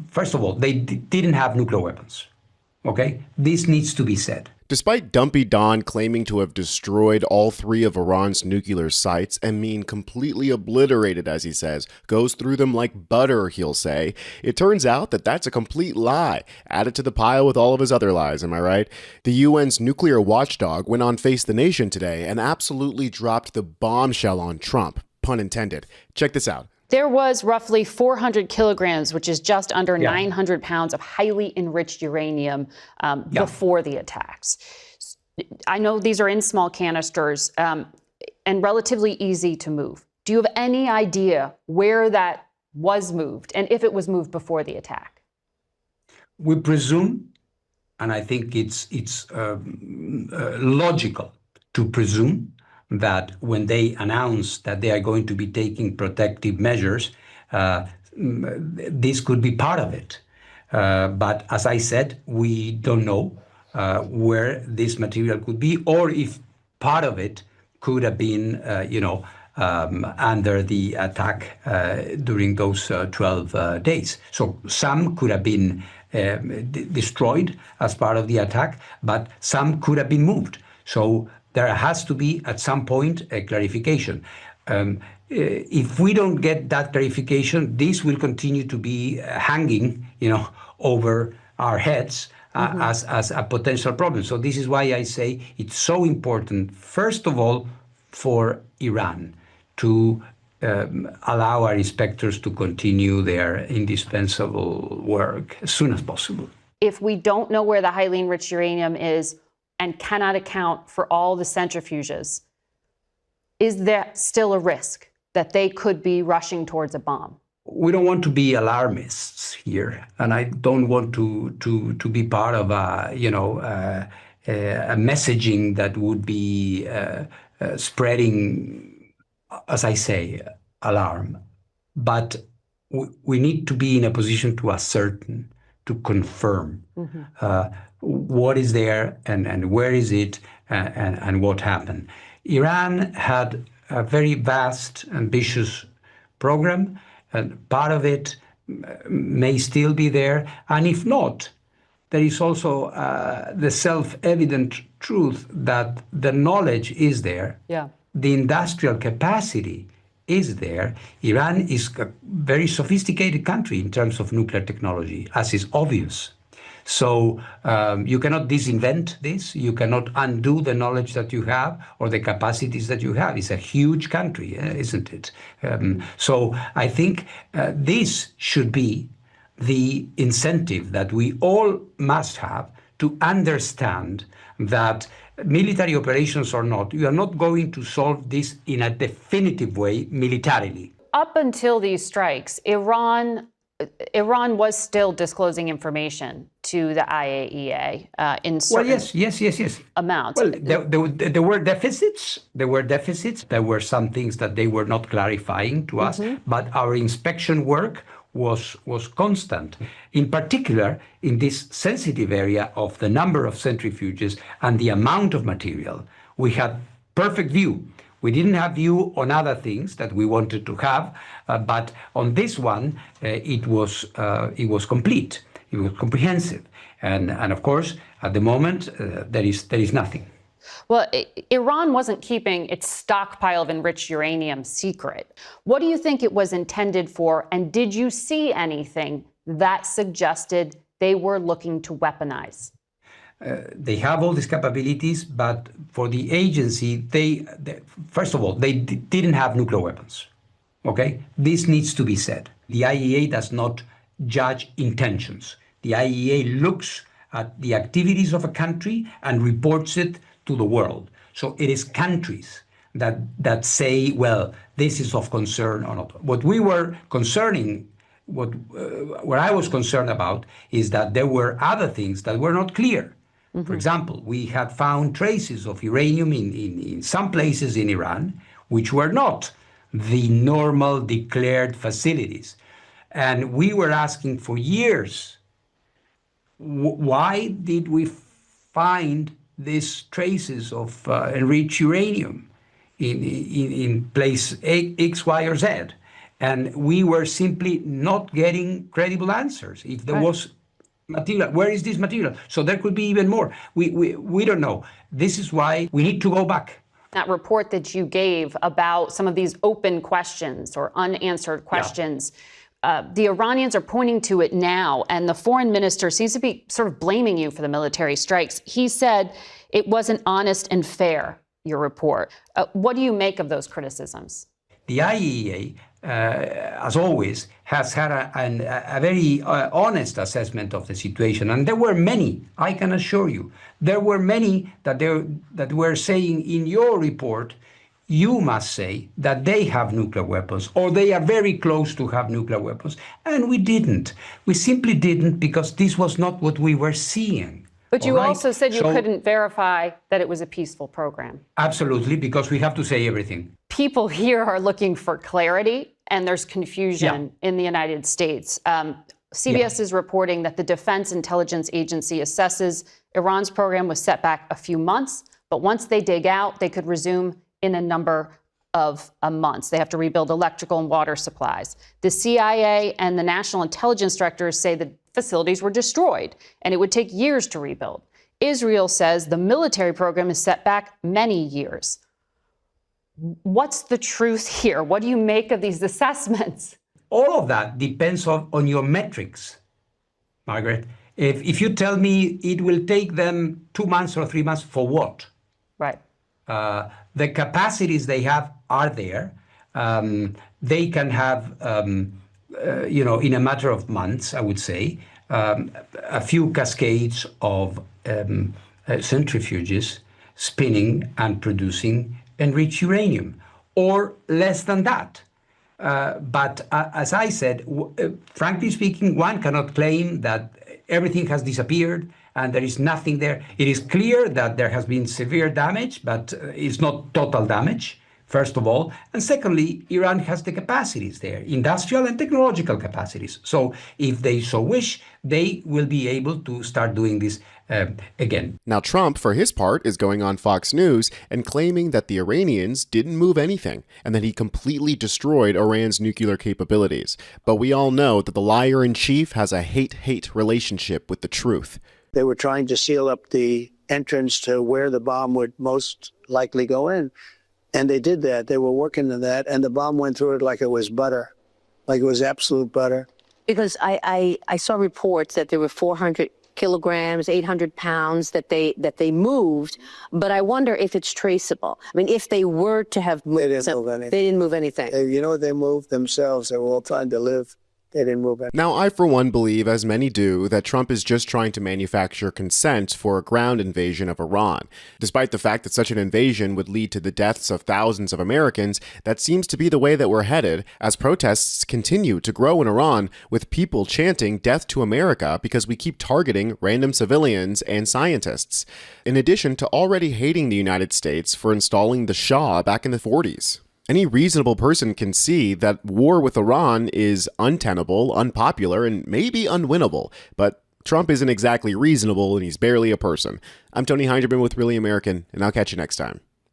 first of all, they didn't have nuclear weapons. Okay, this needs to be said. Despite Dumpy Don claiming to have destroyed all 3 of Iran's nuclear sites and mean completely obliterated, as he says, goes through them like butter, he'll say, it turns out that that's a complete lie, added to the pile with all of his other lies, am I right? The UN's Nuclear Watchdog went on Face the Nation today and absolutely dropped the bombshell on Trump, pun intended. Check this out. There was roughly 400 kilograms, which is just under 900 pounds of highly enriched uranium before the attacks. I know these are in small canisters and relatively easy to move. Do you have any idea where that was moved and if it was moved before the attack? We presume, and I think it's logical to presume, that when they announce that they are going to be taking protective measures, this could be part of it. But as I said, we don't know where this material could be, or if part of it could have been, under the attack during those 12 days. So some could have been destroyed as part of the attack, but some could have been moved. So there has to be, at some point, a clarification. If we don't get that clarification, this will continue to be hanging, over our heads as a potential problem. So this is why I say it's so important, first of all, for Iran to allow our inspectors to continue their indispensable work as soon as possible. If we don't know where the highly enriched uranium is, and cannot account for all the centrifuges, is there still a risk that they could be rushing towards a bomb? We don't want to be alarmists here, and I don't want to be part of a messaging that would be spreading, as I say, alarm. But we need to be in a position to ascertain, to confirm what is there and where is it and what happened. Iran had a very vast, ambitious program, and part of it may still be there. And if not, there is also the self-evident truth that the knowledge is there. Yeah. The industrial capacity is there. Iran is a very sophisticated country in terms of nuclear technology, as is obvious. So you cannot disinvent this. You cannot undo the knowledge that you have or the capacities that you have. It's a huge country, isn't it? So I think this should be the incentive that we all must have to understand that military operations or not, you are not going to solve this in a definitive way militarily. Up until these strikes, Iran was still disclosing information to the IAEA in certain amounts. Well, there were deficits. There were some things that they were not clarifying to us, but our inspection work was constant. In particular, in this sensitive area of the number of centrifuges and the amount of material, we had perfect view. We didn't have view on other things that we wanted to have, but on this one, it was complete. It was comprehensive, and of course, at the moment, there is nothing. Well, Iran wasn't keeping its stockpile of enriched uranium secret. What do you think it was intended for, and did you see anything that suggested they were looking to weaponize? They have all these capabilities, but for the agency, they first of all, they didn't have nuclear weapons. Okay? This needs to be said. The IAEA does not judge intentions. The IAEA looks at the activities of a country and reports it to the world. So it is countries that say, well, this is of concern or not. What we were concerning, what I was concerned about is that there were other things that were not clear. For example, we had found traces of uranium in some places in Iran, which were not the normal declared facilities. And we were asking for years, why did we find these traces of enriched uranium in place X, Y, or Z? And we were simply not getting credible answers. If there was material, where is this material? So there could be even more. We don't know. This is why we need to go back. That report that you gave about some of these open questions or unanswered questions, the Iranians are pointing to it now, and the foreign minister seems to be sort of blaming you for the military strikes. He said it wasn't honest and fair, your report. What do you make of those criticisms? The IAEA, as always, has had a very honest assessment of the situation. And there were many, I can assure you, there were many that were saying in your report, you must say that they have nuclear weapons or they are very close to have nuclear weapons. And we didn't. We simply didn't because this was not what we were seeing. But you also said you couldn't verify that it was a peaceful program. Absolutely, because we have to say everything. People here are looking for clarity, and there's confusion in the United States. CBS is reporting that the Defense Intelligence Agency assesses Iran's program was set back a few months, but once they dig out, they could resume in a number of months. They have to rebuild electrical and water supplies. The CIA and the National Intelligence Directors say the facilities were destroyed, and it would take years to rebuild. Israel says the military program is set back many years. What's the truth here? What do you make of these assessments? All of that depends on your metrics, Margaret. If you tell me it will take them 2 months or 3 months, for what? Right. The capacities they have are there. They can have, in a matter of months, I would say, a few cascades of centrifuges spinning and producing enriched uranium, or less than that. But as I said, frankly speaking, one cannot claim that everything has disappeared and there is nothing there. It is clear that there has been severe damage, but it's not total damage, first of all. And secondly, Iran has the capacities there, industrial and technological capacities. So if they so wish, they will be able to start doing this again. Now, Trump, for his part, is going on Fox News and claiming that the Iranians didn't move anything and that he completely destroyed Iran's nuclear capabilities. But we all know that the liar-in-chief has a hate-hate relationship with the truth. They were trying to seal up the entrance to where the bomb would most likely go in. And they did that. They were working on that. And the bomb went through it like it was butter, like it was absolute butter. Because I saw reports that there were 400 kilograms, 800 pounds that they moved. But I wonder if it's traceable. I mean, if they were to have moved, they didn't move anything. They didn't move anything. You know what they moved? Themselves. They were all trying to live. They didn't move anything. Now, I, for one, believe, as many do, that Trump is just trying to manufacture consent for a ground invasion of Iran. Despite the fact that such an invasion would lead to the deaths of thousands of Americans, that seems to be the way that we're headed, as protests continue to grow in Iran, with people chanting death to America because we keep targeting random civilians and scientists, in addition to already hating the United States for installing the Shah back in the 40s. Any reasonable person can see that war with Iran is untenable, unpopular, and maybe unwinnable. But Trump isn't exactly reasonable, and he's barely a person. I'm Tony Hinderman with Really American, and I'll catch you next time.